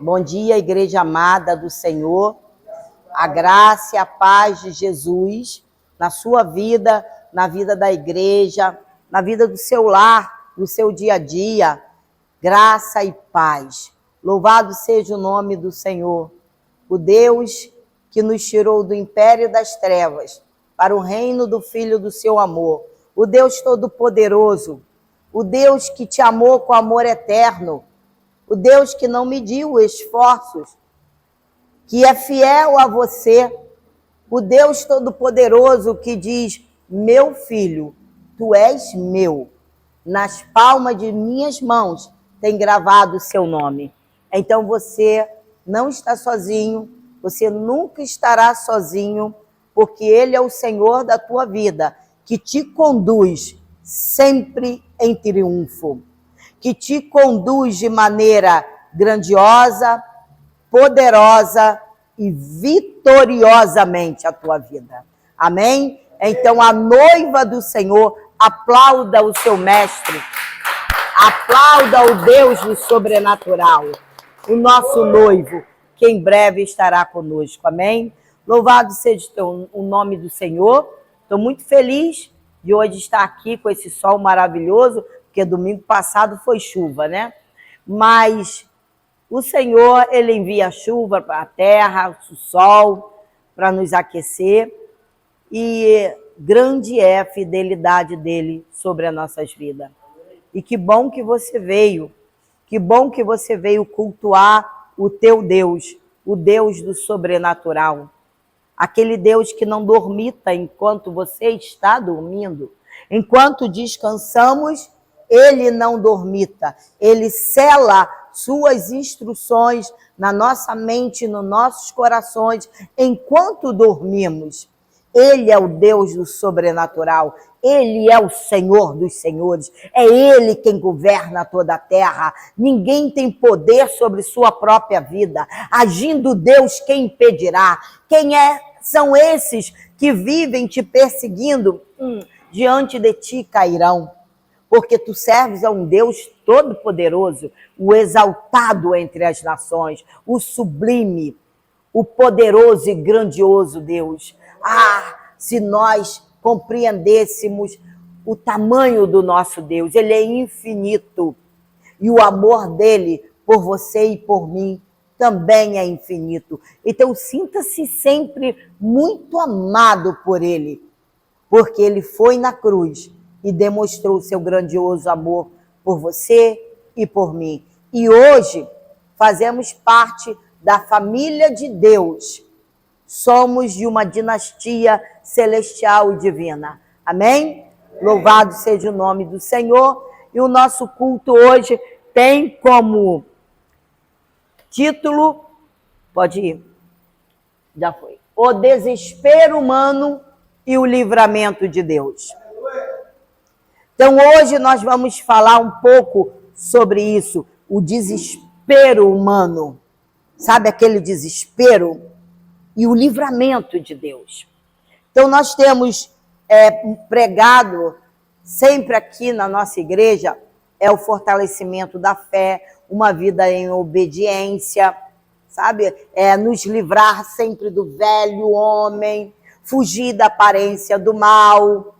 Bom dia, igreja amada do Senhor. A graça e a paz de Jesus na sua vida, na vida da igreja, na vida do seu lar, no seu dia a dia. Graça e paz. Louvado seja o nome do Senhor, o Deus que nos tirou do império das trevas para o reino do Filho do seu amor. O Deus Todo-Poderoso, o Deus que te amou com amor eterno, o Deus que não mediu esforços, que é fiel a você, o Deus Todo-Poderoso que diz: meu filho, tu és meu, nas palmas de minhas mãos tem gravado o seu nome. Então você não está sozinho, você nunca estará sozinho, porque Ele é o Senhor da tua vida, que te conduz sempre em triunfo, que te conduz de maneira grandiosa, poderosa e vitoriosamente a tua vida. Amém? Então a noiva do Senhor, aplauda o seu mestre, aplauda o Deus do sobrenatural, o nosso noivo, que em breve estará conosco. Amém? Louvado seja o nome do Senhor. Estou muito feliz de hoje estar aqui com esse sol maravilhoso, porque domingo passado foi chuva, né? Mas o Senhor, Ele envia chuva para a terra, o sol, para nos aquecer, e grande é a fidelidade dEle sobre as nossas vidas. E que bom que você veio cultuar o teu Deus, o Deus do sobrenatural. Aquele Deus que não dormita enquanto você está dormindo. Enquanto descansamos, Ele não dormita. Ele sela suas instruções na nossa mente, nos nossos corações, enquanto dormimos. Ele é o Deus do sobrenatural. Ele é o Senhor dos senhores. É Ele quem governa toda a terra. Ninguém tem poder sobre sua própria vida. Agindo Deus, quem impedirá? São esses que vivem te perseguindo? Diante de ti cairão. Porque tu serves a um Deus todo-poderoso, o exaltado entre as nações, o sublime, o poderoso e grandioso Deus. Se nós compreendêssemos o tamanho do nosso Deus, Ele é infinito. E o amor dele por você e por mim também é infinito. Então sinta-se sempre muito amado por Ele, porque Ele foi na cruz e demonstrou o seu grandioso amor por você e por mim. E hoje fazemos parte da família de Deus. Somos de uma dinastia celestial e divina. Amém? Louvado seja o nome do Senhor. E o nosso culto hoje tem como título, pode ir, já foi, o desespero humano e o livramento de Deus. Então hoje nós vamos falar um pouco sobre isso, o desespero humano. Sabe aquele desespero? E o livramento de Deus. Então nós temos pregado sempre aqui na nossa igreja o fortalecimento da fé, uma vida em obediência, sabe? Nos livrar sempre do velho homem, fugir da aparência do mal,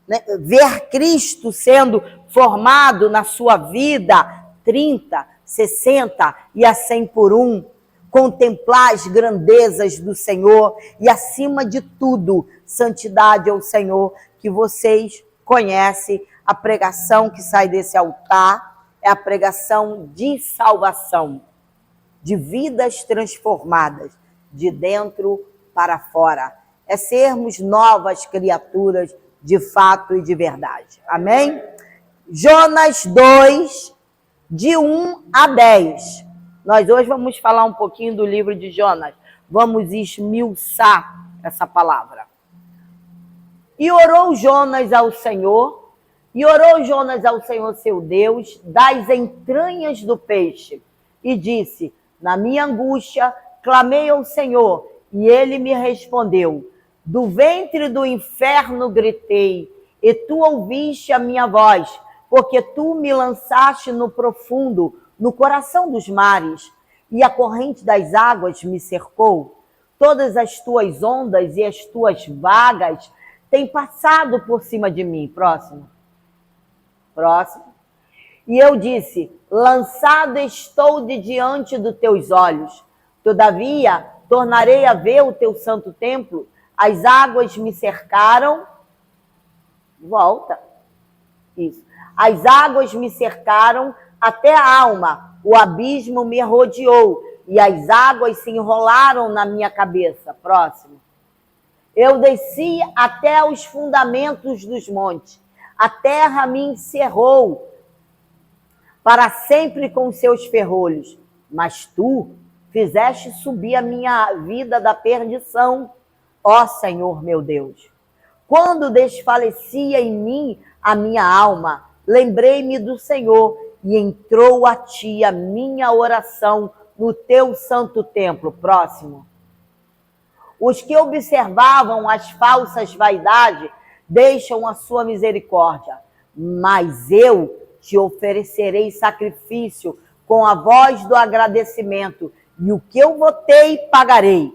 né? Ver Cristo sendo formado na sua vida 30, 60 e a 100 por um. Contemplar as grandezas do Senhor e, acima de tudo, santidade ao Senhor, que vocês conhecem. A pregação que sai desse altar é a pregação de salvação, de vidas transformadas, de dentro para fora. É sermos novas criaturas de fato e de verdade. Amém? Jonas 2, de 1 a 10. Nós hoje vamos falar um pouquinho do livro de Jonas. Vamos esmiuçar essa palavra. E orou Jonas ao Senhor seu Deus, das entranhas do peixe, e disse: na minha angústia, clamei ao Senhor, e ele me respondeu. Do ventre do inferno gritei, e tu ouviste a minha voz, porque tu me lançaste no profundo, no coração dos mares. e a corrente das águas me cercou. Todas as tuas ondas e as tuas vagas têm passado por cima de mim. Próximo. Próximo. E eu disse, lançado estou de diante dos teus olhos. Todavia, tornarei a ver o teu santo templo. As águas me cercaram. Volta. Isso. As águas me cercaram até a alma. O abismo me rodeou. E as águas se enrolaram na minha cabeça. Próximo. Eu desci até os fundamentos dos montes. A terra me encerrou para sempre com seus ferrolhos. Mas tu fizeste subir a minha vida da perdição, ó Senhor meu Deus. Quando desfalecia em mim a minha alma, lembrei-me do Senhor e entrou a ti a minha oração no teu santo templo. Próximo. Os que observavam as falsas vaidades deixam a sua misericórdia, mas eu te oferecerei sacrifício com a voz do agradecimento, e o que eu votei, pagarei.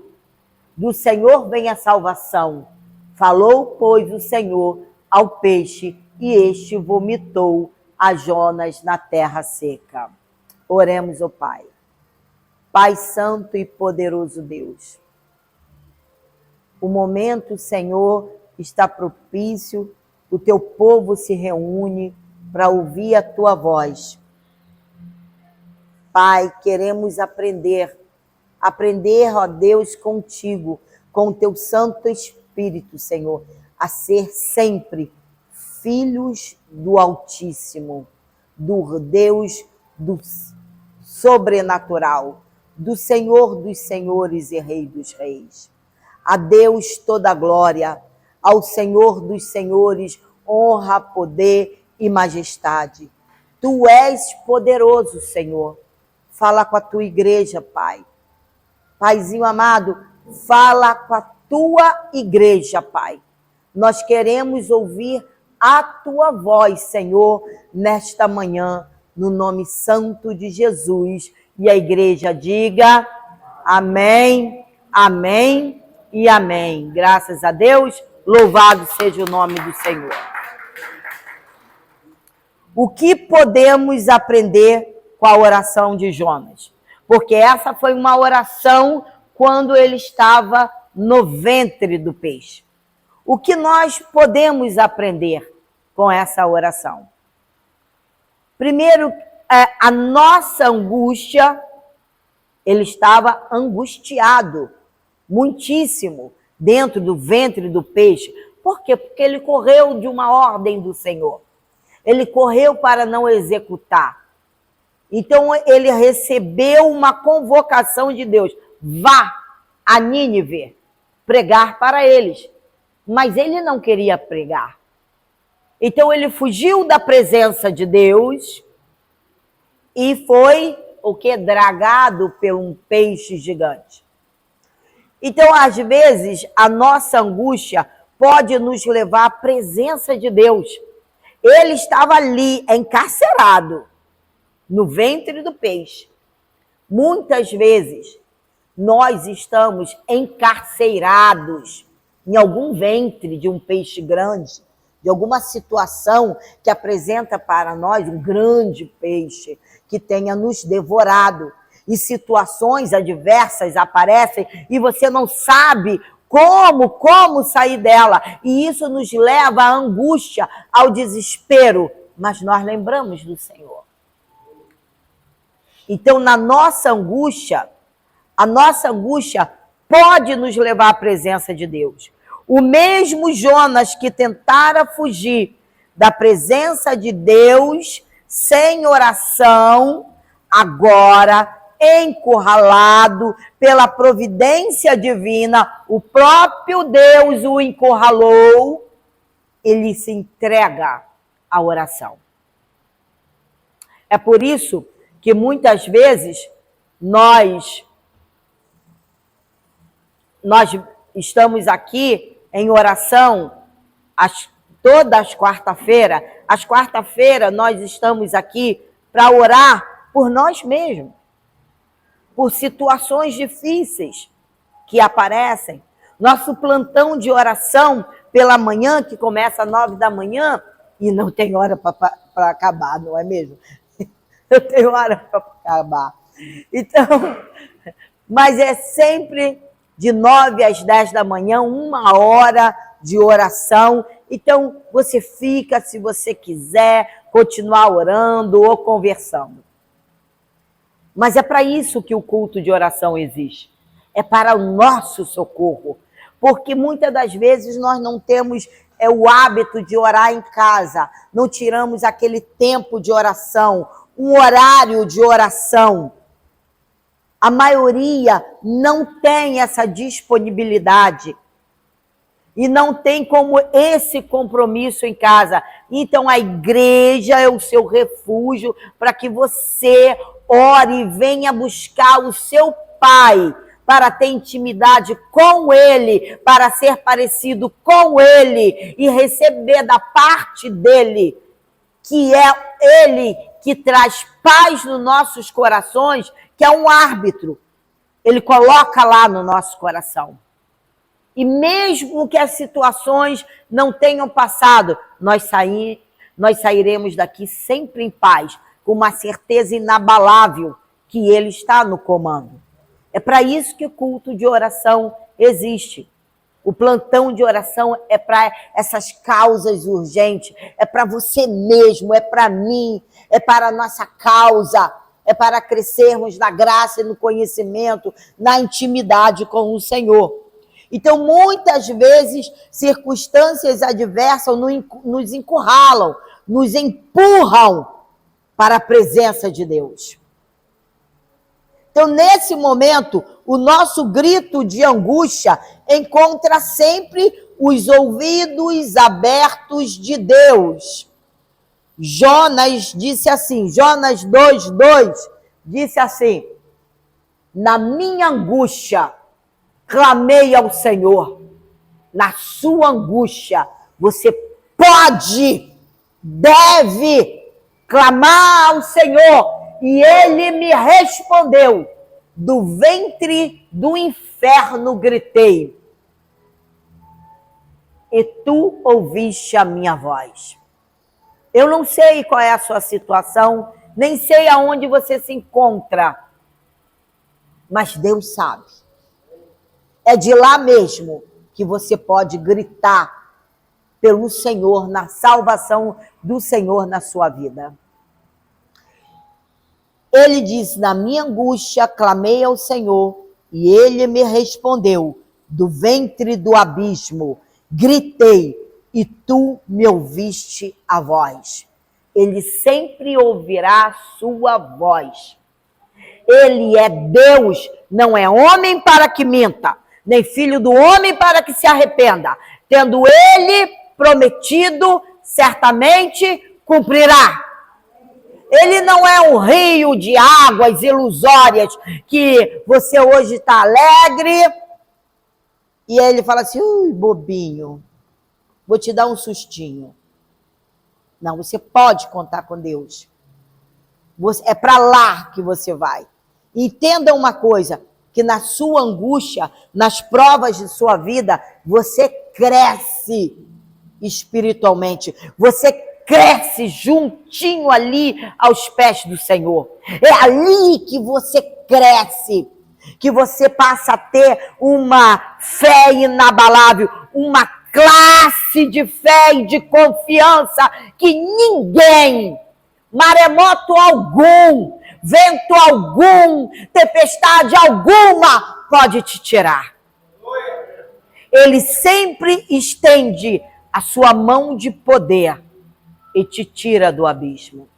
Do Senhor vem a salvação. Falou, pois, o Senhor ao peixe, e este vomitou a Jonas na terra seca. Oremos, ó Pai. Pai santo e poderoso Deus, o momento, Senhor, está propício, o teu povo se reúne para ouvir a tua voz. Pai, queremos aprender, ó Deus, contigo, com o teu Santo Espírito, Senhor, a ser sempre filhos do Altíssimo, do Deus do sobrenatural, do Senhor dos senhores e Rei dos reis. A Deus toda a glória, ao Senhor dos senhores, honra, poder e majestade. Tu és poderoso, Senhor. Fala com a tua igreja, Pai. Paizinho amado, fala com a tua igreja, Pai. Nós queremos ouvir a tua voz, Senhor, nesta manhã, no nome santo de Jesus. E a igreja diga amém, amém e amém. Graças a Deus, louvado seja o nome do Senhor. O que podemos aprender com a oração de Jonas? Porque essa foi uma oração quando ele estava no ventre do peixe. O que nós podemos aprender com essa oração? Primeiro, a nossa angústia, ele estava angustiado, muitíssimo, dentro do ventre do peixe. Por quê? Porque ele correu de uma ordem do Senhor. Ele correu para não executar. Então, ele recebeu uma convocação de Deus. Vá a Nínive pregar para eles. Mas ele não queria pregar. Então, ele fugiu da presença de Deus e foi, o quê? Dragado por um peixe gigante. Então, às vezes, a nossa angústia pode nos levar à presença de Deus. Ele estava ali, encarcerado, no ventre do peixe. Muitas vezes, nós estamos encarcerados em algum ventre de um peixe grande, de alguma situação que apresenta para nós um grande peixe que tenha nos devorado. E situações adversas aparecem e você não sabe como sair dela. E isso nos leva à angústia, ao desespero. Mas nós lembramos do Senhor. Então, na nossa angústia, a nossa angústia pode nos levar à presença de Deus. O mesmo Jonas que tentara fugir da presença de Deus sem oração, agora, encurralado pela providência divina, o próprio Deus o encurralou, ele se entrega à oração. É por isso que muitas vezes nós estamos aqui em oração todas as quarta-feiras. Às quarta-feiras nós estamos aqui para orar por nós mesmos. por situações difíceis que aparecem. Nosso plantão de oração pela manhã, que começa às 9 da manhã, e não tem hora para acabar, não é mesmo? Eu tenho hora para acabar. Então, mas é sempre de 9 às 10 da manhã, 1 hora de oração. Então, você fica, se você quiser, continuar orando ou conversando. Mas é para isso que o culto de oração existe. É para o nosso socorro. Porque muitas das vezes nós não temos o hábito de orar em casa. Não tiramos aquele tempo de oração, um horário de oração. A maioria não tem essa disponibilidade. E não tem como esse compromisso em casa. Então, a igreja é o seu refúgio para que você ore e venha buscar o seu Pai, para ter intimidade com Ele, para ser parecido com Ele e receber da parte dEle, que é Ele que traz paz nos nossos corações, que é um árbitro. Ele coloca lá no nosso coração. E mesmo que as situações não tenham passado, nós sairemos daqui sempre em paz, com uma certeza inabalável que Ele está no comando. É para isso que o culto de oração existe. O plantão de oração é para essas causas urgentes, é para você mesmo, é para mim, é para a nossa causa, é para crescermos na graça e no conhecimento, na intimidade com o Senhor. Então, muitas vezes, circunstâncias adversas nos encurralam, nos empurram para a presença de Deus. Então, nesse momento, o nosso grito de angústia encontra sempre os ouvidos abertos de Deus. Jonas disse assim, Jonas 2:2, disse assim: na minha angústia, clamei ao Senhor. Na sua angústia, você pode, deve clamar ao Senhor. E Ele me respondeu. Do ventre do inferno gritei. E tu ouviste a minha voz. Eu não sei qual é a sua situação, nem sei aonde você se encontra. Mas Deus sabe. É de lá mesmo que você pode gritar pelo Senhor, na salvação do Senhor na sua vida. Ele diz, na minha angústia, clamei ao Senhor, e Ele me respondeu, do ventre do abismo, gritei, e tu me ouviste a voz. Ele sempre ouvirá a sua voz. Ele é Deus, não é homem para que minta, nem filho do homem para que se arrependa. Tendo Ele prometido, certamente cumprirá. Ele não é um rio de águas ilusórias que você hoje está alegre e aí ele fala assim, ui, bobinho, vou te dar um sustinho. Não, você pode contar com Deus. É para lá que você vai. Entenda uma coisa, que na sua angústia, nas provas de sua vida, você cresce espiritualmente. Você cresce juntinho ali aos pés do Senhor. É ali que você cresce, que você passa a ter uma fé inabalável, uma classe de fé e de confiança que ninguém, maremoto algum, vento algum, tempestade alguma pode te tirar. Ele sempre estende a sua mão de poder e te tira do abismo.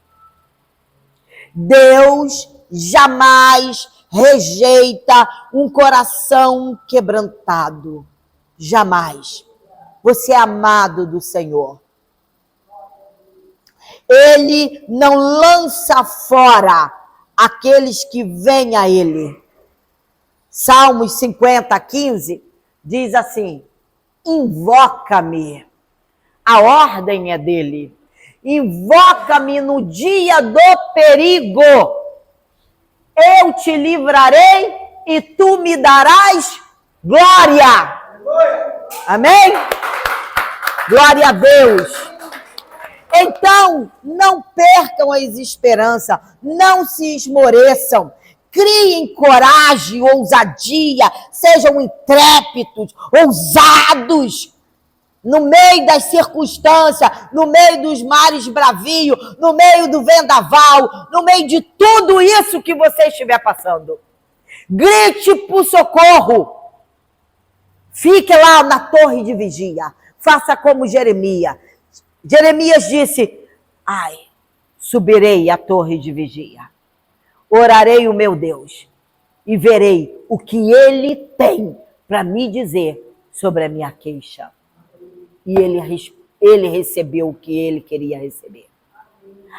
Deus jamais rejeita um coração quebrantado. Jamais. Você é amado do Senhor. Ele não lança fora aqueles que vêm a Ele. Salmos 50:15 diz assim, invoca-me. A ordem é dele. Invoca-me no dia do perigo. eu te livrarei e tu me darás glória. Amém? Glória a Deus. Então, não percam a esperança, não se esmoreçam, criem coragem, ousadia, sejam intrépidos, ousados, no meio das circunstâncias, no meio dos mares bravios, no meio do vendaval, no meio de tudo isso que você estiver passando. Grite por socorro. Fique lá na torre de vigia. Faça como Jeremias. Jeremias disse, subirei à torre de vigia. Orarei o meu Deus e verei o que ele tem para me dizer sobre a minha queixa. E ele recebeu o que ele queria receber.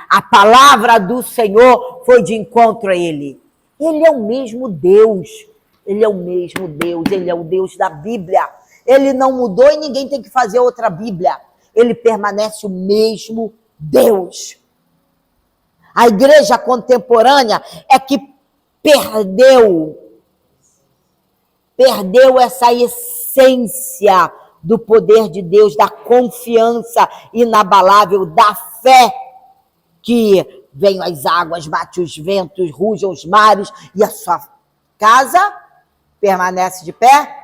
A palavra do Senhor foi de encontro a ele. Ele é o mesmo Deus. Ele é o mesmo Deus. Ele é o Deus da Bíblia. Ele não mudou e ninguém tem que fazer outra Bíblia. Ele permanece o mesmo Deus. A igreja contemporânea é que perdeu essa essência do poder de Deus, da confiança inabalável, da fé, que vem as águas, bate os ventos, rujam os mares, e a sua casa permanece de pé.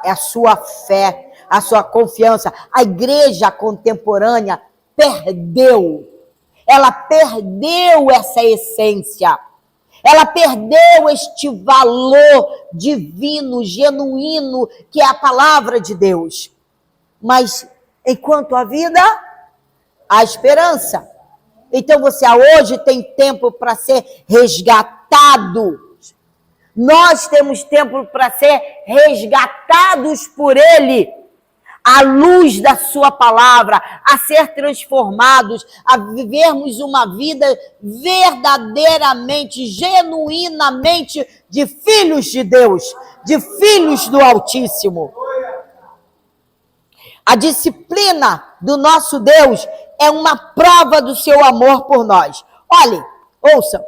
É a sua fé, a sua confiança. A igreja contemporânea perdeu. Ela perdeu essa essência. Ela perdeu este valor divino, genuíno, que é a palavra de Deus. Mas, enquanto há vida, há esperança. Então, você hoje tem tempo para ser resgatado. Nós temos tempo para ser resgatados por Ele, à luz da sua palavra, a ser transformados, a vivermos uma vida verdadeiramente, genuinamente de filhos de Deus, de filhos do Altíssimo. A disciplina do nosso Deus é uma prova do seu amor por nós. Olhe, ouça.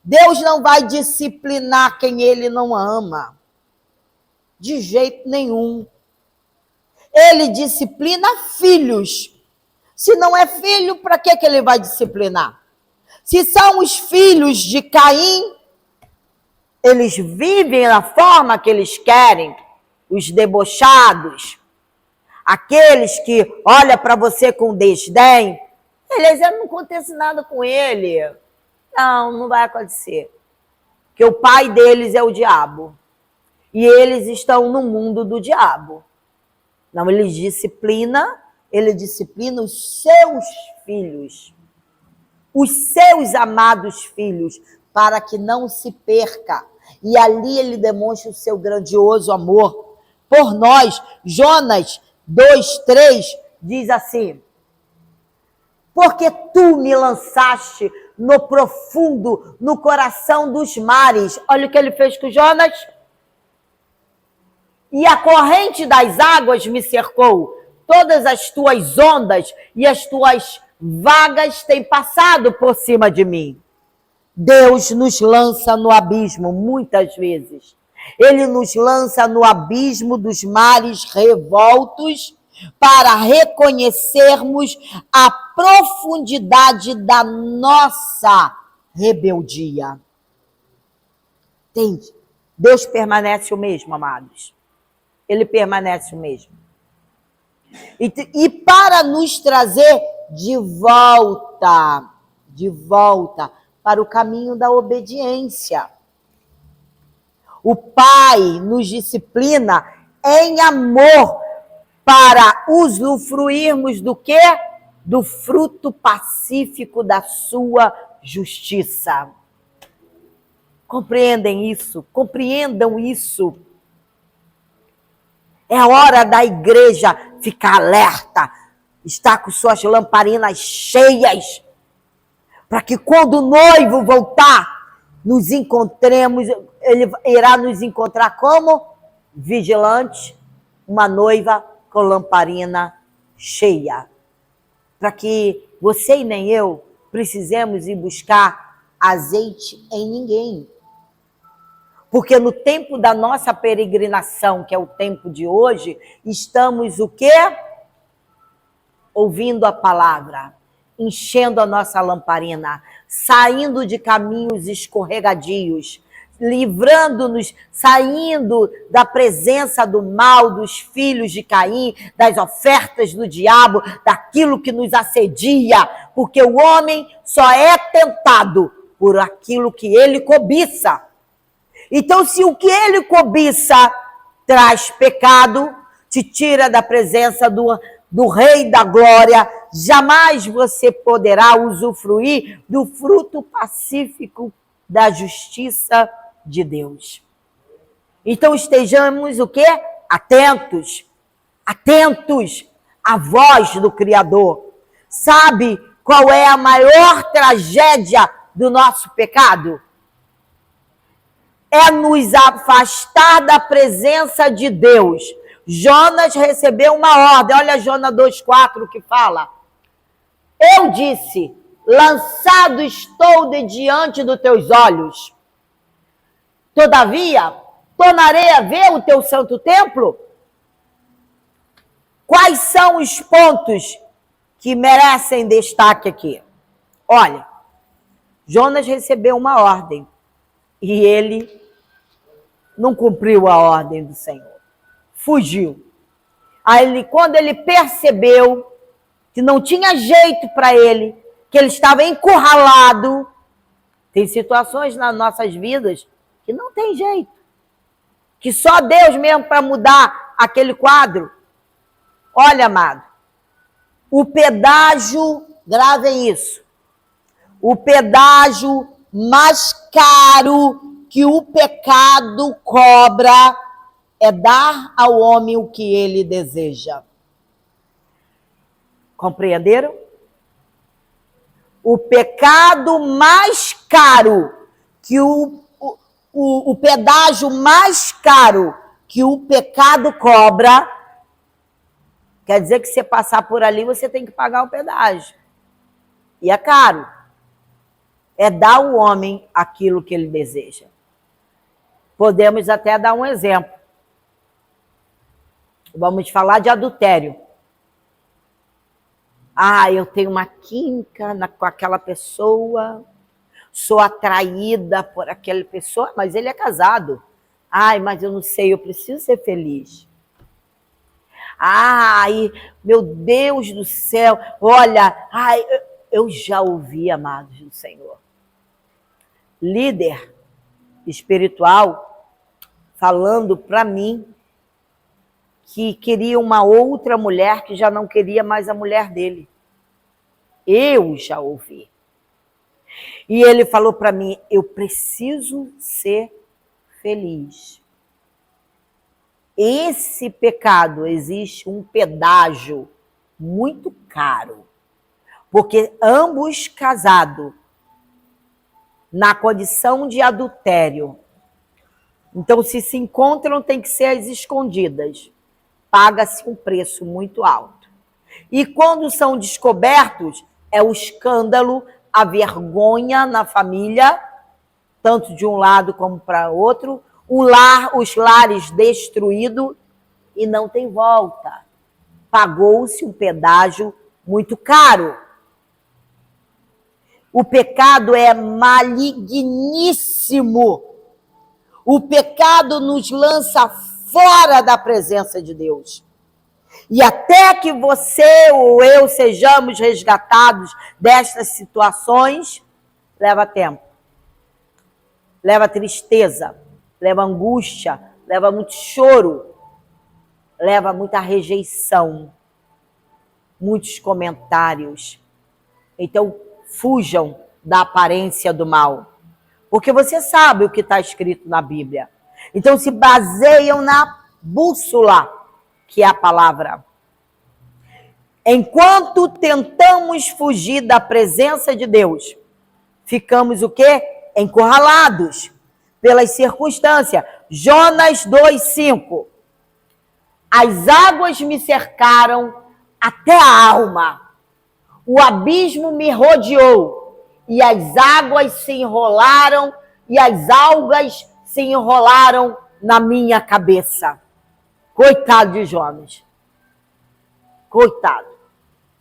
Deus não vai disciplinar quem Ele não ama. De jeito nenhum. Ele disciplina filhos. Se não é filho, para que Ele vai disciplinar? Se são os filhos de Caim, eles vivem da forma que eles querem. Os debochados. Aqueles que olham para você com desdém. Não acontece nada com ele. Não vai acontecer. Porque o pai deles é o diabo. E eles estão no mundo do diabo. Não, ele disciplina os seus filhos. Os seus amados filhos, para que não se perca. E ali ele demonstra o seu grandioso amor por nós. Jonas 2:3 diz assim: porque tu me lançaste no profundo, no coração dos mares. Olha o que ele fez com Jonas. E a corrente das águas me cercou. Todas as tuas ondas e as tuas vagas têm passado por cima de mim. Deus nos lança no abismo, muitas vezes. Ele nos lança no abismo dos mares revoltos, para reconhecermos a profundidade da nossa rebeldia. Entende? Deus permanece o mesmo, amados. Ele permanece o mesmo. E para nos trazer de volta para o caminho da obediência. O Pai nos disciplina em amor, para usufruirmos do quê? Do fruto pacífico da sua justiça. Compreendem isso? Compreendam isso. É hora da igreja ficar alerta, estar com suas lamparinas cheias, para que quando o noivo voltar, nos encontremos, ele irá nos encontrar como vigilante, uma noiva com lamparina cheia. Para que você e nem eu precisemos ir buscar azeite em ninguém. Porque no tempo da nossa peregrinação, que é o tempo de hoje, estamos o quê? Ouvindo a palavra, enchendo a nossa lamparina, saindo de caminhos escorregadios, livrando-nos, saindo da presença do mal, dos filhos de Caim, das ofertas do diabo, daquilo que nos assedia, porque o homem só é tentado por aquilo que ele cobiça. Então, se o que ele cobiça traz pecado, te tira da presença do Rei da Glória, jamais você poderá usufruir do fruto pacífico da justiça de Deus. Então, estejamos o quê? Atentos. Atentos à voz do Criador. Sabe qual é a maior tragédia do nosso pecado? É nos afastar da presença de Deus. Jonas recebeu uma ordem. Olha Jonas 2,4 que fala. Eu disse, lançado estou de diante dos teus olhos. Todavia, tornarei a ver o teu santo templo? Quais são os pontos que merecem destaque aqui? Olha, Jonas recebeu uma ordem e ele não cumpriu a ordem do Senhor. Fugiu. Aí, quando ele percebeu que não tinha jeito para ele, que ele estava encurralado, tem situações nas nossas vidas que não tem jeito. Que só Deus mesmo para mudar aquele quadro. Olha, amado, o pedágio, gravem isso, o pedágio mais caro que o pecado cobra é dar ao homem o que ele deseja. Compreenderam? O pecado mais caro, que o pedágio mais caro que o pecado cobra, quer dizer que se você passar por ali, você tem que pagar o pedágio. E é caro. É dar ao homem aquilo que ele deseja. Podemos até dar um exemplo. Vamos falar de adultério. Eu tenho uma química com aquela pessoa, sou atraída por aquela pessoa, mas ele é casado. Mas eu não sei, eu preciso ser feliz. Meu Deus do céu, olha, eu já ouvi, amados do Senhor, líder espiritual falando para mim que queria uma outra mulher que já não queria mais a mulher dele. Eu já ouvi. E ele falou para mim, eu preciso ser feliz. Esse pecado, existe um pedágio muito caro, porque ambos casados, na condição de adultério, então se encontram, tem que ser às escondidas, paga-se um preço muito alto. E quando são descobertos, é o escândalo, a vergonha na família, tanto de um lado como para outro, os lares destruídos e não tem volta. Pagou-se um pedágio muito caro. O pecado é maligníssimo. O pecado nos lança fora da presença de Deus. E até que você ou eu sejamos resgatados destas situações, leva tempo. Leva tristeza, leva angústia, leva muito choro, leva muita rejeição, muitos comentários. Então, fujam da aparência do mal, porque você sabe o que está escrito na Bíblia. Então, se baseiam na bússola, que é a palavra. Enquanto tentamos fugir da presença de Deus, ficamos o quê? Encurralados pelas circunstâncias. Jonas 2,5. As águas me cercaram até a alma. O abismo me rodeou e as águas se enrolaram e as algas se enrolaram na minha cabeça. Coitado de Jonas. Coitado.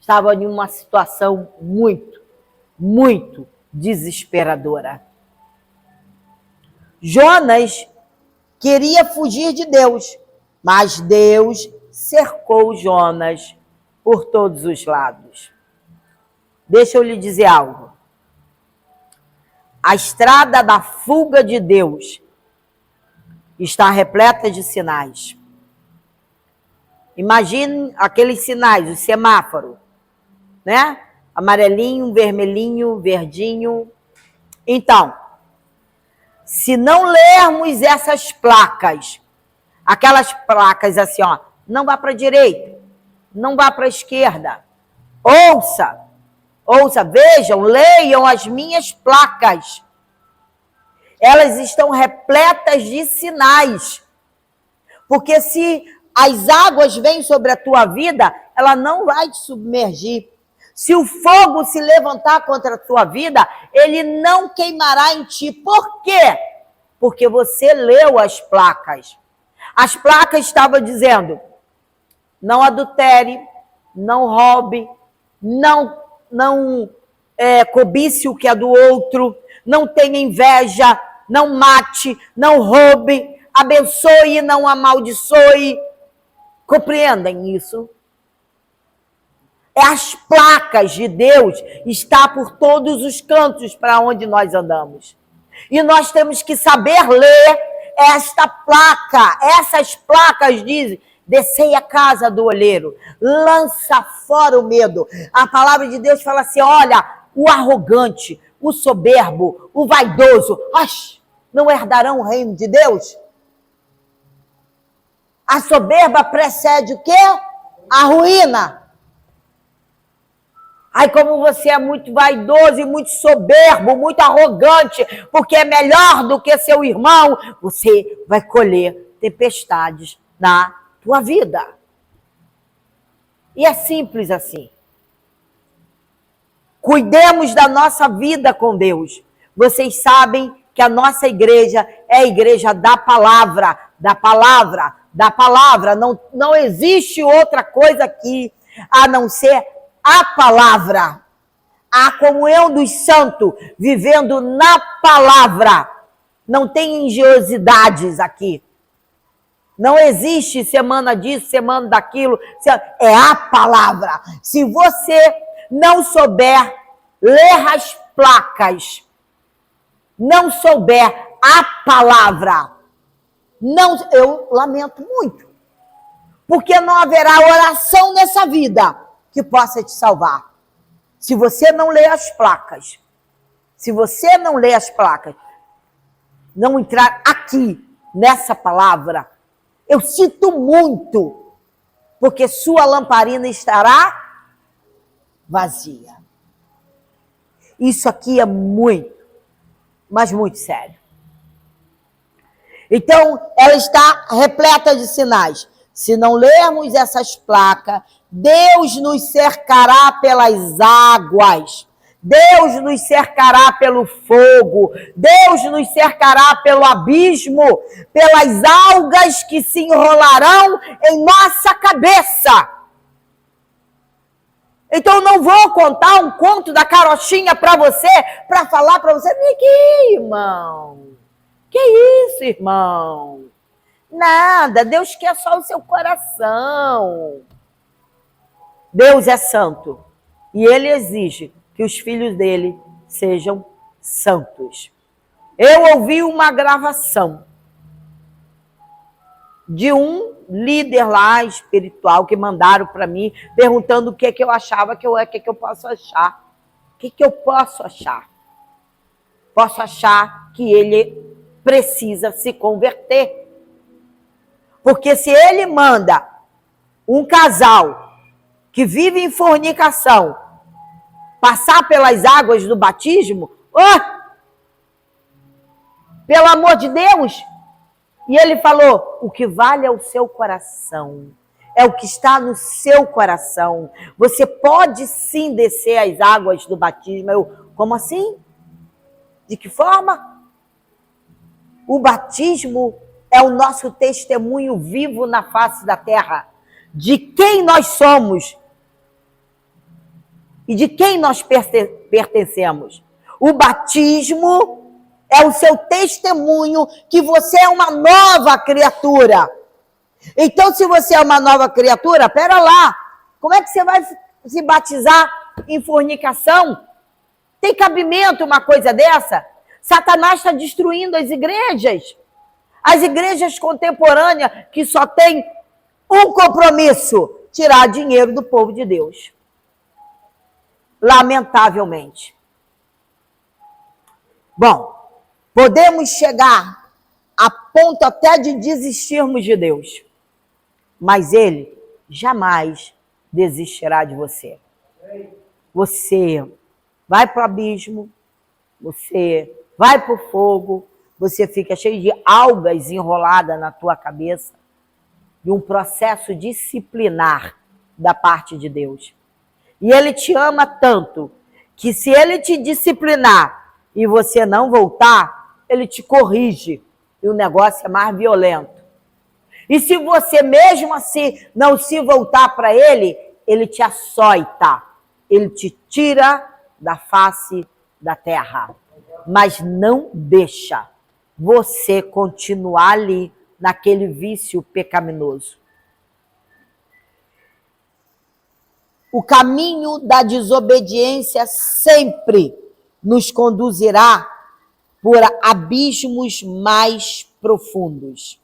Estava em uma situação muito, muito desesperadora. Jonas queria fugir de Deus, mas Deus cercou Jonas por todos os lados. Deixa eu lhe dizer algo. A estrada da fuga de Deus está repleta de sinais. Imagine aqueles sinais, o semáforo, né? Amarelinho, vermelhinho, verdinho. Então, se não lermos essas placas, aquelas placas assim, ó, não vá para a direita, não vá para a esquerda. Ouça, vejam, leiam as minhas placas. Elas estão repletas de sinais. Porque se as águas vêm sobre a tua vida, ela não vai te submergir. Se o fogo se levantar contra a tua vida, ele não queimará em ti. Por quê? Porque você leu as placas. As placas estavam dizendo, não adultere, não roube, não cobice o que é do outro, não tenha inveja, não mate, não roube, abençoe e não amaldiçoe. Compreendem isso? As placas de Deus estão por todos os cantos para onde nós andamos. E nós temos que saber ler esta placa. Essas placas dizem, descei a casa do olheiro, lança fora o medo. A palavra de Deus fala assim, olha, o arrogante, o soberbo, o vaidoso, não herdarão o reino de Deus? A soberba precede o quê? A ruína. Aí como você é muito vaidoso e muito soberbo, muito arrogante, porque é melhor do que seu irmão, você vai colher tempestades na tua vida. E é simples assim. Cuidemos da nossa vida com Deus. Vocês sabem que a nossa igreja é a igreja da palavra, da palavra, da palavra. Não existe outra coisa aqui a não ser a palavra. A comunhão dos santos vivendo na palavra. Não tem engenhosidades aqui. Não existe semana disso, semana daquilo. É a palavra. Se você não souber ler as placas, não souber a palavra, eu lamento muito. Porque não haverá oração nessa vida que possa te salvar. Se você não ler as placas, se você não ler as placas, não entrar aqui nessa palavra, eu sinto muito, porque sua lamparina estará vazia. Isso aqui é muito, mas muito sério. Então, ela está repleta de sinais. Se não lermos essas placas, Deus nos cercará pelas águas, Deus nos cercará pelo fogo, Deus nos cercará pelo abismo, pelas algas que se enrolarão em nossa cabeça. Então, não vou contar um conto da carochinha para você, para falar para você, que irmão, que isso, irmão? Nada, Deus quer só o seu coração. Deus é santo e Ele exige que os filhos dele sejam santos. Eu ouvi uma gravação de um líder lá espiritual que mandaram para mim, perguntando o que eu achava, o que eu posso achar. O que eu posso achar? Posso achar que ele precisa se converter. Porque se ele manda um casal que vive em fornicação passar pelas águas do batismo, pelo amor de Deus, e ele falou, o que vale é o seu coração, é o que está no seu coração. Você pode sim descer as águas do batismo, Como assim? De que forma? O batismo é o nosso testemunho vivo na face da terra, de quem nós somos e de quem nós pertencemos. O batismo é o seu testemunho que você é uma nova criatura. Então, se você é uma nova criatura, pera lá, como é que você vai se batizar em fornicação? Tem cabimento uma coisa dessa? Satanás está destruindo as igrejas contemporâneas que só têm um compromisso: tirar dinheiro do povo de Deus. Lamentavelmente. Bom, podemos chegar a ponto até de desistirmos de Deus, mas Ele jamais desistirá de você. Você vai para o abismo, você vai para o fogo, você fica cheio de algas enroladas na tua cabeça, de um processo disciplinar da parte de Deus. E Ele te ama tanto que, se Ele te disciplinar e você não voltar, Ele te corrige e o negócio é mais violento. E se você mesmo assim não se voltar para Ele, Ele te açoita, Ele te tira da face da terra. Mas não deixa você continuar ali naquele vício pecaminoso. O caminho da desobediência sempre nos conduzirá por abismos mais profundos.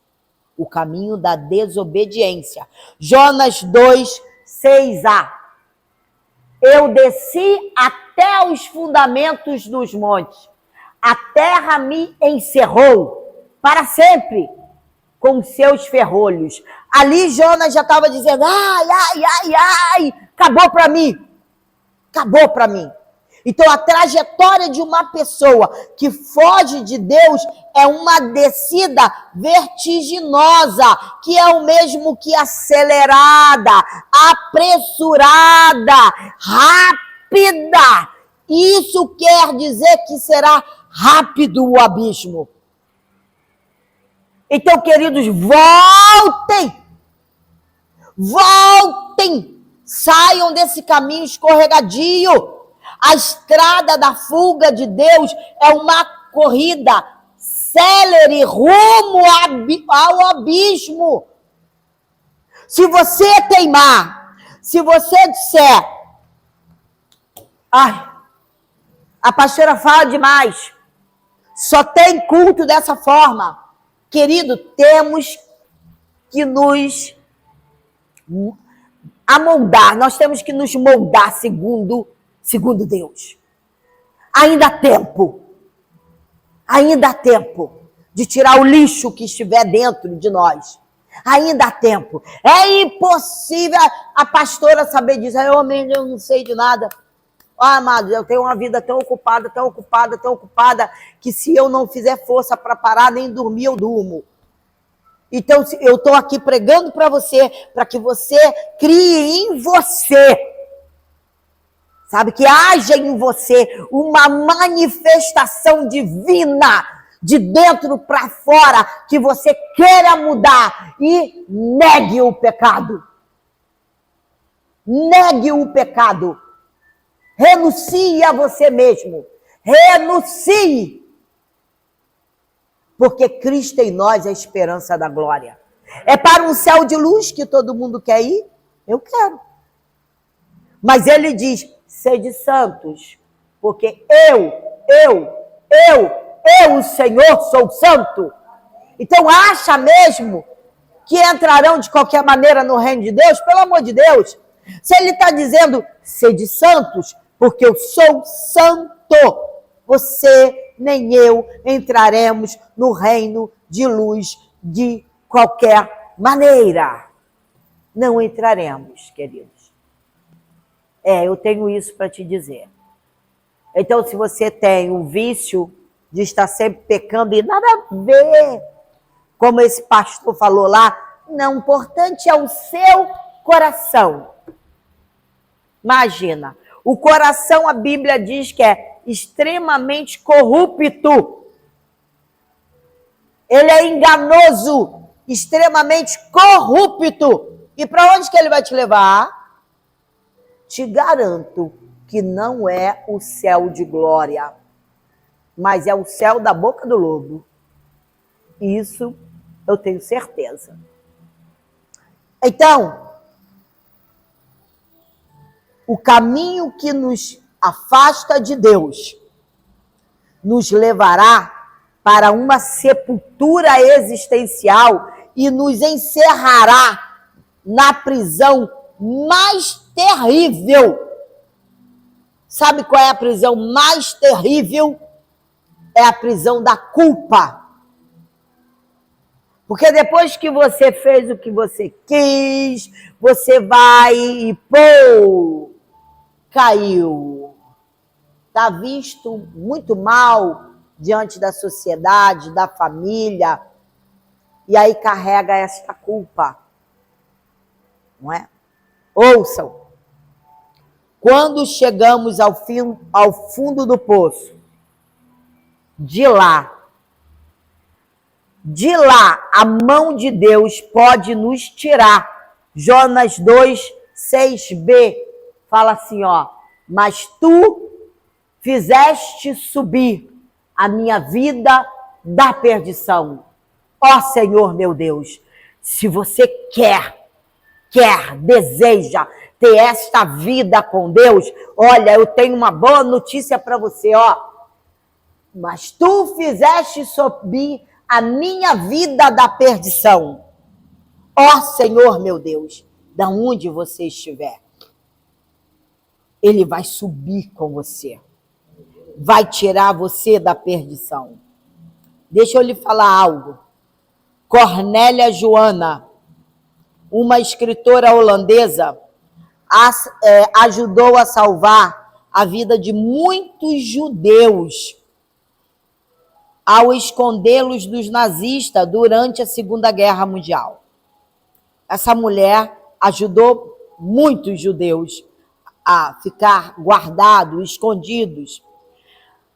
O caminho da desobediência. Jonas 2, 6a. Eu desci até os fundamentos dos montes. A terra me encerrou para sempre com seus ferrolhos. Ali Jonas já estava dizendo, ai, acabou para mim. Acabou para mim. Então, a trajetória de uma pessoa que foge de Deus é uma descida vertiginosa, que é o mesmo que acelerada, apressurada, rápida. Isso quer dizer que será rápido o abismo. Então, queridos, voltem, saiam desse caminho escorregadio. A estrada da fuga de Deus é uma corrida célere rumo ao abismo. Se você teimar, se você disser, a pastora fala demais, só tem culto dessa forma, querido, temos que nos amoldar, nós temos que nos moldar segundo Deus. Ainda há tempo de tirar o lixo que estiver dentro de nós. Ainda há tempo. É impossível a pastora saber disso. Eu não sei de nada. Amados, eu tenho uma vida tão ocupada, que se eu não fizer força para parar, nem dormir eu durmo. Então, eu estou aqui pregando para que você crie em você, sabe, que haja em você uma manifestação divina, de dentro para fora, que você queira mudar e negue o pecado. Negue o pecado. Renuncie a você mesmo. Renuncie. Porque Cristo em nós é a esperança da glória. É para um céu de luz que todo mundo quer ir? Eu quero. Mas ele diz, sede santos, porque eu, o Senhor, sou santo. Então acha mesmo que entrarão de qualquer maneira no reino de Deus? Pelo amor de Deus. Se ele está dizendo, sede santos, porque eu sou santo, você nem eu entraremos no reino de luz de qualquer maneira. Não entraremos, queridos. Eu tenho isso para te dizer. Então, se você tem um vício de estar sempre pecando e nada a ver, como esse pastor falou lá, não, o importante é o seu coração. Imagina, o coração, a Bíblia diz que é extremamente corrupto. Ele é enganoso, extremamente corrupto. E para onde que ele vai te levar? Te garanto que não é o céu de glória, mas é o céu da boca do lobo. Isso eu tenho certeza. Então, o caminho que nos afasta de Deus nos levará para uma sepultura existencial e nos encerrará na prisão mais terrível. Sabe qual é a prisão mais terrível? É a prisão da culpa. Porque depois que você fez o que você quis, você vai e pô, caiu. Está visto muito mal diante da sociedade, da família, e aí carrega esta culpa. Não é? Ouçam. Quando chegamos ao fundo do poço, de lá, a mão de Deus pode nos tirar. Jonas 2, 6b, fala assim, ó, mas tu fizeste subir a minha vida da perdição. Ó Senhor meu Deus, se você deseja ter esta vida com Deus, olha, eu tenho uma boa notícia para você, ó. Mas tu fizeste subir a minha vida da perdição. Ó Senhor meu Deus, da onde você estiver, Ele vai subir com você. Vai tirar você da perdição. Deixa eu lhe falar algo. Cornélia Joana, uma escritora holandesa, ajudou a salvar a vida de muitos judeus ao escondê-los dos nazistas durante a Segunda Guerra Mundial. Essa mulher ajudou muitos judeus a ficar guardados, escondidos.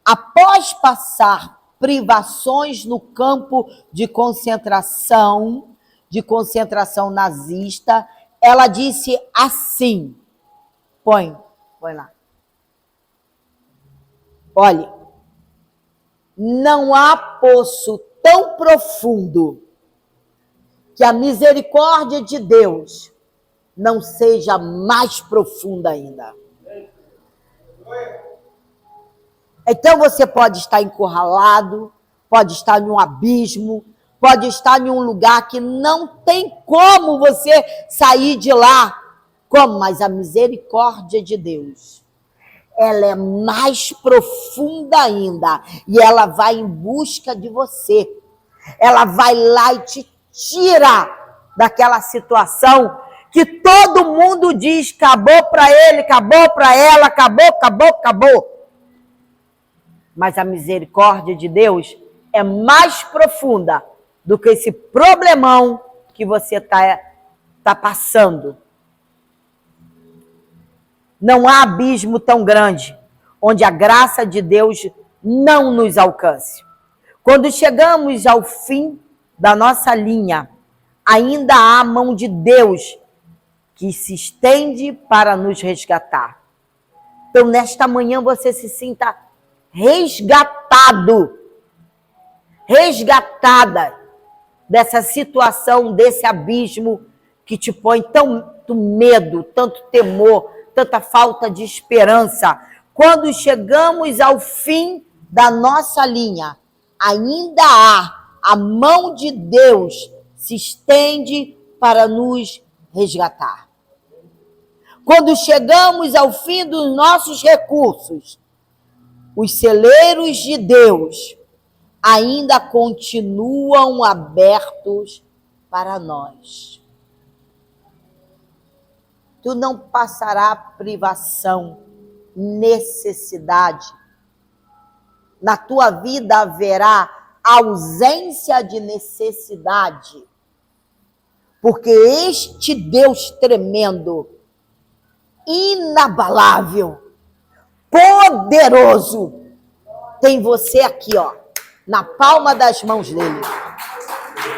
Após passar privações no campo de concentração nazista, ela disse assim, põe lá. Olha, não há poço tão profundo que a misericórdia de Deus não seja mais profunda ainda. Então você pode estar encurralado, pode estar em um abismo, pode estar em um lugar que não tem como você sair de lá. Como? Mas a misericórdia de Deus, ela é mais profunda ainda. E ela vai em busca de você. Ela vai lá e te tira daquela situação que todo mundo diz, acabou para ele, acabou para ela, acabou. Mas a misericórdia de Deus é mais profunda do que esse problemão que você tá passando. Não há abismo tão grande onde a graça de Deus não nos alcance. Quando chegamos ao fim da nossa linha, ainda há a mão de Deus que se estende para nos resgatar. Então, nesta manhã, você se sinta resgatada dessa situação, desse abismo que te põe tanto medo, tanto temor, tanta falta de esperança. Quando chegamos ao fim da nossa linha, ainda há a mão de Deus se estende para nos resgatar. Quando chegamos ao fim dos nossos recursos, os celeiros de Deus ainda continuam abertos para nós. Tu não passará privação, necessidade. Na tua vida haverá ausência de necessidade. Porque este Deus tremendo, inabalável, poderoso tem você aqui, ó, na palma das mãos dele.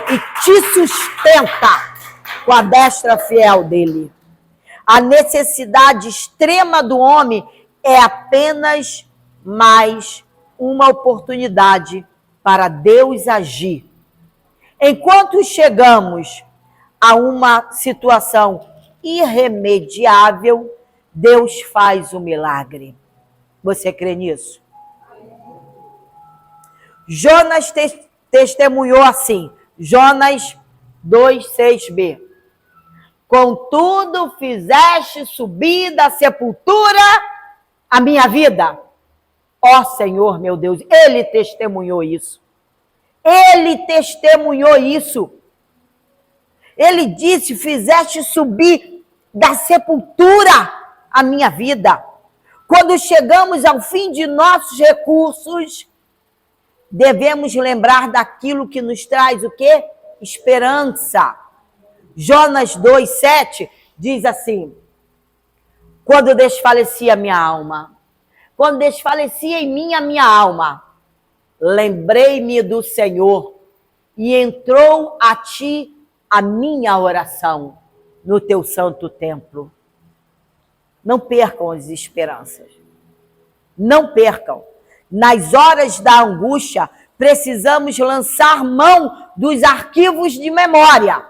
E te sustenta com a destra fiel dele. A necessidade extrema do homem é apenas mais uma oportunidade para Deus agir. Enquanto chegamos a uma situação irremediável, Deus faz o milagre. Você crê nisso? Jonas testemunhou assim, Jonas 2:6b. Contudo, fizeste subir da sepultura a minha vida. Ó Senhor, meu Deus, ele testemunhou isso. Ele testemunhou isso. Ele disse, fizeste subir da sepultura a minha vida. Quando chegamos ao fim de nossos recursos, devemos lembrar daquilo que nos traz o quê? Esperança. Jonas 2:7 diz assim, quando desfalecia minha alma, quando desfalecia em mim a minha alma, lembrei-me do Senhor e entrou a ti a minha oração no teu santo templo. Não percam as esperanças. Não percam. Nas horas da angústia, precisamos lançar mão dos arquivos de memória.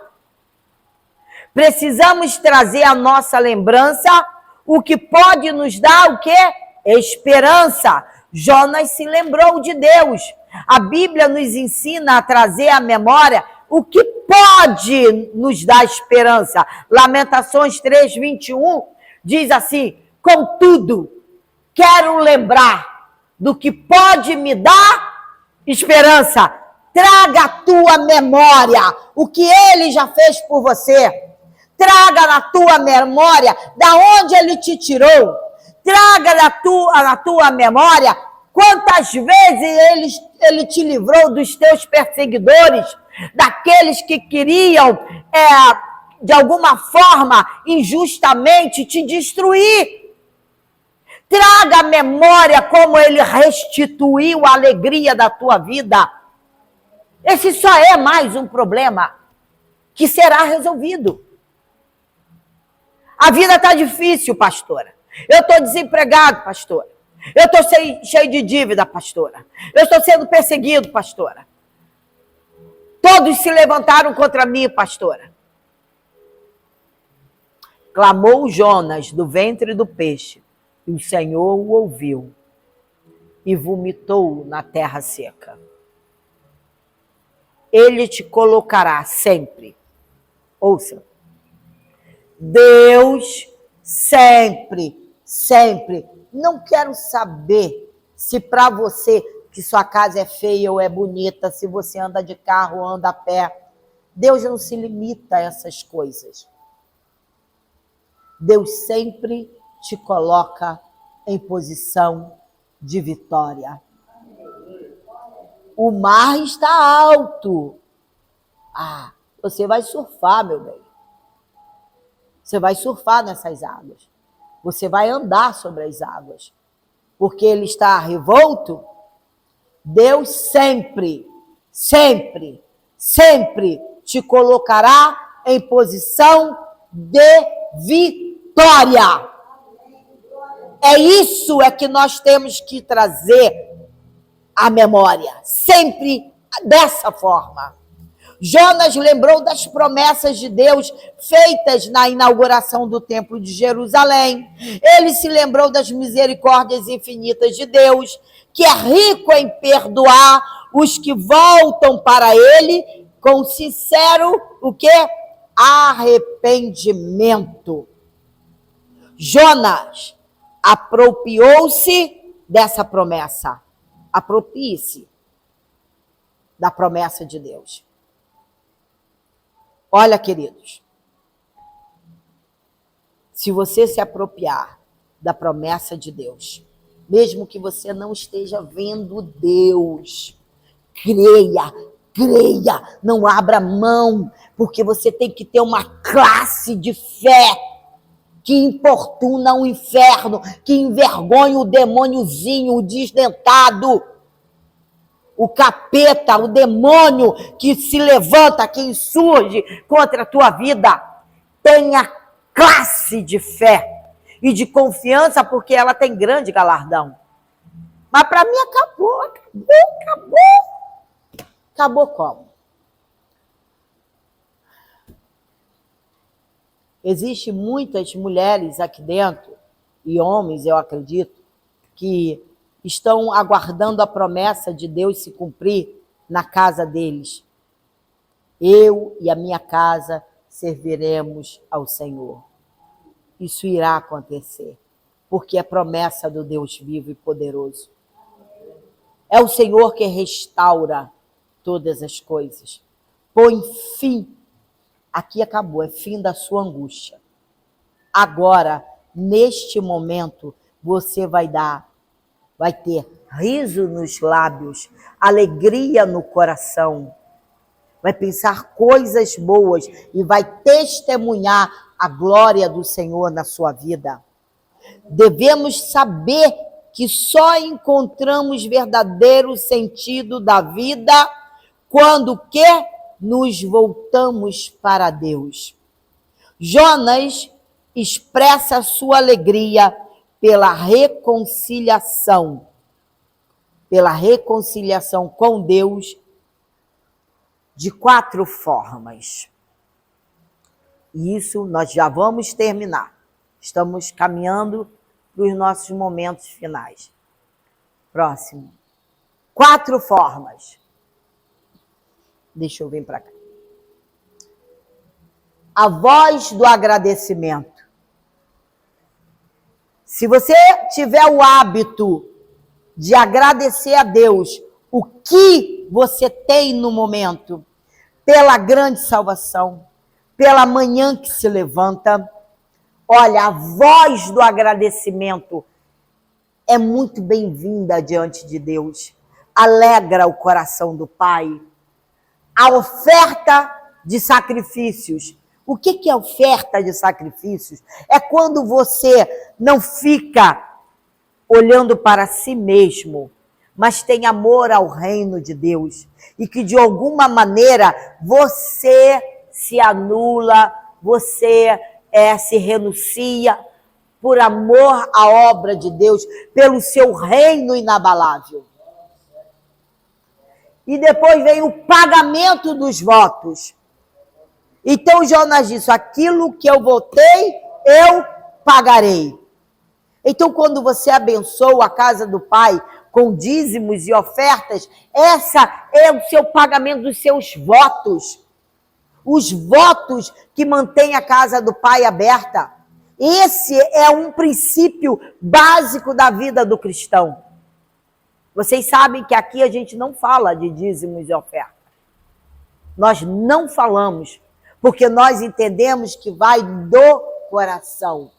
Precisamos trazer à nossa lembrança o que pode nos dar o quê? Esperança. Jonas se lembrou de Deus. A Bíblia nos ensina a trazer à memória o que pode nos dar esperança. Lamentações 3:21 diz assim, contudo, quero lembrar do que pode me dar esperança. Traga à tua memória o que ele já fez por você. Traga na tua memória da onde ele te tirou. Traga na tua memória quantas vezes ele te livrou dos teus perseguidores, daqueles que queriam, de alguma forma, injustamente te destruir. Traga à memória como ele restituiu a alegria da tua vida. Esse só é mais um problema que será resolvido. A vida está difícil, pastora. Eu estou desempregado, pastora. Eu estou cheio de dívida, pastora. Eu estou sendo perseguido, pastora. Todos se levantaram contra mim, pastora. Clamou Jonas do ventre do peixe, e o Senhor o ouviu e vomitou na terra seca. Ele te colocará sempre. Ouça. Deus sempre, sempre. Não quero saber se para você que sua casa é feia ou é bonita, se você anda de carro ou anda a pé. Deus não se limita a essas coisas. Deus sempre te coloca em posição de vitória. O mar está alto. Você vai surfar, meu bem. Você vai surfar nessas águas. Você vai andar sobre as águas. Porque ele está revolto. Deus sempre, sempre, sempre te colocará em posição de vitória. É isso que nós temos que trazer à memória. Sempre dessa forma. Jonas lembrou das promessas de Deus feitas na inauguração do Templo de Jerusalém. Ele se lembrou das misericórdias infinitas de Deus, que é rico em perdoar os que voltam para ele com sincero, o quê? Arrependimento. Jonas apropriou-se dessa promessa. Aproprie-se da promessa de Deus. Olha, queridos, se você se apropriar da promessa de Deus, mesmo que você não esteja vendo Deus, creia, não abra mão, porque você tem que ter uma classe de fé que importuna o inferno, que envergonha o demôniozinho, o desdentado, o capeta, o demônio que se levanta, que insurge contra a tua vida. Tenha classe de fé e de confiança, porque ela tem grande galardão. Mas para mim acabou. Acabou como? Existem muitas mulheres aqui dentro, e homens, eu acredito, que estão aguardando a promessa de Deus se cumprir na casa deles. Eu e a minha casa serviremos ao Senhor. Isso irá acontecer, porque é promessa do Deus vivo e poderoso. É o Senhor que restaura todas as coisas. Põe fim. Aqui acabou, é fim da sua angústia. Agora, neste momento, você vai ter riso nos lábios, alegria no coração, vai pensar coisas boas e vai testemunhar a glória do Senhor na sua vida. Devemos saber que só encontramos verdadeiro sentido da vida quando nos voltamos para Deus. Jonas expressa sua alegria pela reconciliação com Deus de 4 formas. E isso nós já vamos terminar. Estamos caminhando para os nossos momentos finais. Próximo. 4 formas. Deixa eu vir para cá. A voz do agradecimento. Se você tiver o hábito de agradecer a Deus o que você tem no momento, pela grande salvação, pela manhã que se levanta, olha, a voz do agradecimento é muito bem-vinda diante de Deus. Alegra o coração do Pai. A oferta de sacrifícios. O que é oferta de sacrifícios? É quando você não fica olhando para si mesmo, mas tem amor ao reino de Deus. E que, de alguma maneira, você se anula, você se renuncia por amor à obra de Deus, pelo seu reino inabalável. E depois vem o pagamento dos votos. Então Jonas disse, aquilo que eu votei, eu pagarei. Então quando você abençoa a casa do Pai com dízimos e ofertas, essa é o seu pagamento dos seus votos. Os votos que mantêm a casa do Pai aberta. Esse é um princípio básico da vida do cristão. Vocês sabem que aqui a gente não fala de dízimos e ofertas. Nós não falamos, porque nós entendemos que vai do coração,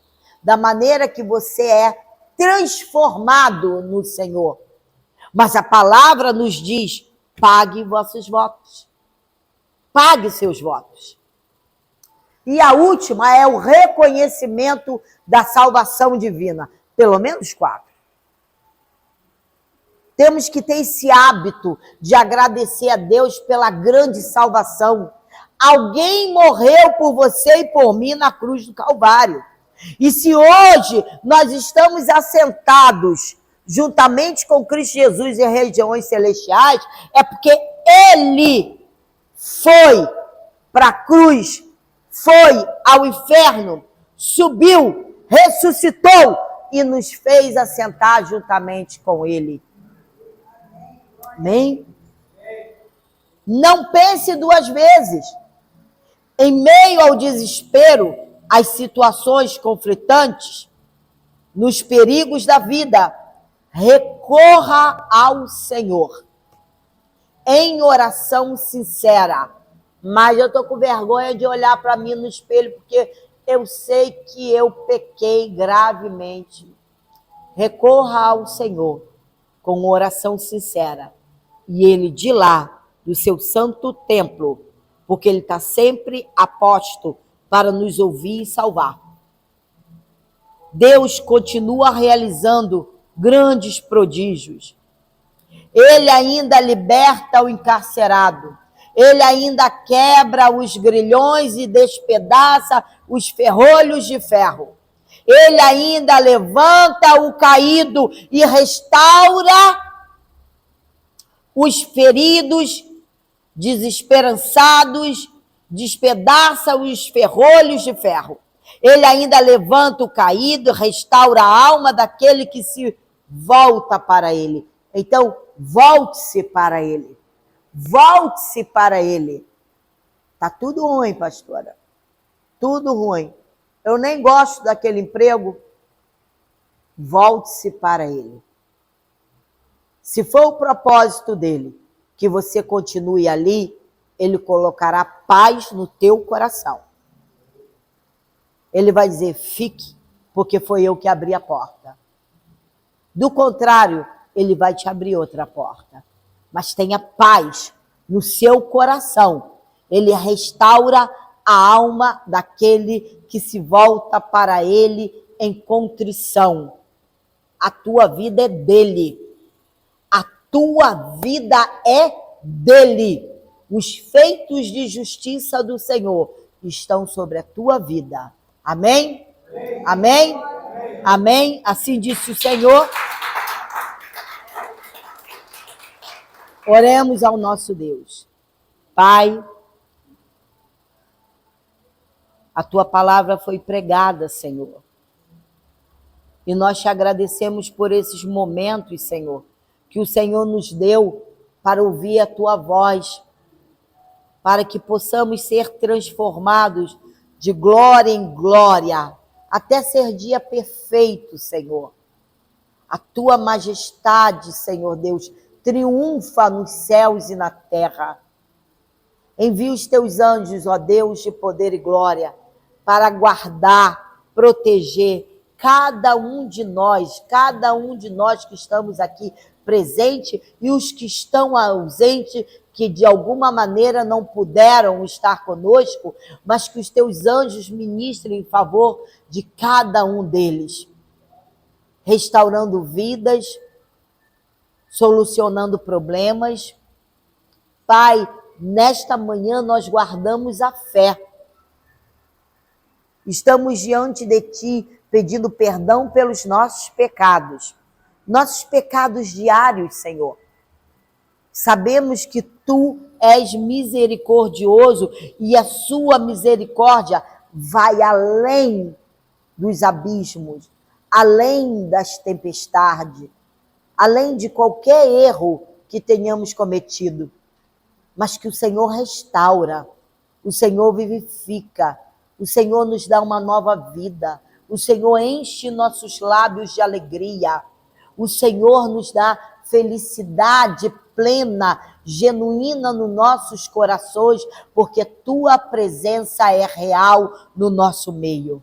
da maneira que você é transformado no Senhor. Mas a palavra nos diz, pague vossos votos. Pague seus votos. E a última é o reconhecimento da salvação divina. Pelo menos 4. Temos que ter esse hábito de agradecer a Deus pela grande salvação. Alguém morreu por você e por mim na cruz do Calvário. E se hoje nós estamos assentados juntamente com Cristo Jesus em regiões celestiais, é porque Ele foi para a cruz, foi ao inferno, subiu, ressuscitou e nos fez assentar juntamente com Ele. Amém? Não pense 2 vezes. Em meio ao desespero, às situações conflitantes, nos perigos da vida, recorra ao Senhor em oração sincera. Mas eu estou com vergonha de olhar para mim no espelho, porque eu sei que eu pequei gravemente. Recorra ao Senhor com oração sincera. E Ele de lá, do seu santo templo, porque Ele está sempre a posto para nos ouvir e salvar. Deus continua realizando grandes prodígios. Ele ainda liberta o encarcerado. Ele ainda quebra os grilhões e despedaça os ferrolhos de ferro. Ele ainda levanta o caído e restaura os feridos, desesperançados, despedaça os ferrolhos de ferro. Ele ainda levanta o caído, restaura a alma daquele que se volta para ele. Então, volte-se para ele. Volte-se para ele. Tá tudo ruim, pastora. Tudo ruim. Eu nem gosto daquele emprego. Volte-se para ele. Se for o propósito dele, que você continue ali, ele colocará paz no teu coração. Ele vai dizer, fique, porque foi eu que abri a porta. Do contrário, ele vai te abrir outra porta. Mas tenha paz no seu coração. Ele restaura a alma daquele que se volta para ele em contrição. A tua vida é dele. A tua vida é dele. Os feitos de justiça do Senhor estão sobre a tua vida. Amém? Amém? Amém? Amém? Assim disse o Senhor. Oremos ao nosso Deus. Pai, a tua palavra foi pregada, Senhor. E nós te agradecemos por esses momentos, Senhor, que o Senhor nos deu para ouvir a tua voz, para que possamos ser transformados de glória em glória, até ser dia perfeito, Senhor. A tua majestade, Senhor Deus, triunfa nos céus e na terra. Envia os teus anjos, ó Deus, de poder e glória, para guardar, proteger cada um de nós que estamos aqui presente e os que estão ausentes, que de alguma maneira não puderam estar conosco, mas que os teus anjos ministrem em favor de cada um deles, restaurando vidas, solucionando problemas. Pai, nesta manhã nós guardamos a fé. Estamos diante de ti pedindo perdão pelos nossos pecados diários, Senhor. Sabemos que tu és misericordioso e a sua misericórdia vai além dos abismos, além das tempestades, além de qualquer erro que tenhamos cometido, mas que o Senhor restaura, o Senhor vivifica, o Senhor nos dá uma nova vida, o Senhor enche nossos lábios de alegria, o Senhor nos dá felicidade plena, genuína nos nossos corações, porque tua presença é real no nosso meio.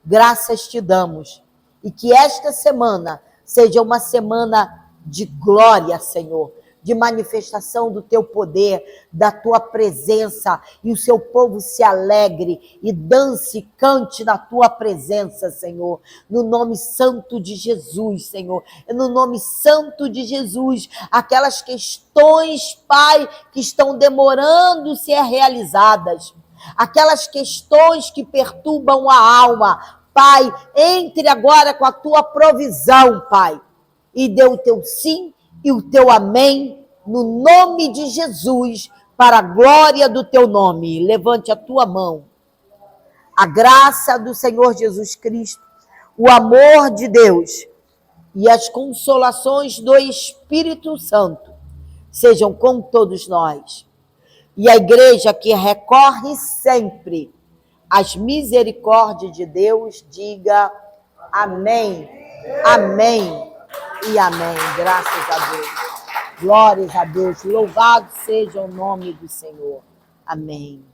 Graças te damos, e que esta semana seja uma semana de glória, Senhor, de manifestação do teu poder, da tua presença, e o seu povo se alegre e dance, cante na tua presença, Senhor, no nome santo de Jesus, Senhor, no nome santo de Jesus, aquelas questões, Pai, que estão demorando ser realizadas, aquelas questões que perturbam a alma, Pai, entre agora com a tua provisão, Pai, e dê o teu sim e o teu amém, no nome de Jesus, para a glória do teu nome. Levante a tua mão. A graça do Senhor Jesus Cristo, o amor de Deus e as consolações do Espírito Santo sejam com todos nós. E a igreja que recorre sempre às misericórdias de Deus, diga amém, amém e amém. Graças a Deus. Glórias a Deus. Louvado seja o nome do Senhor. Amém.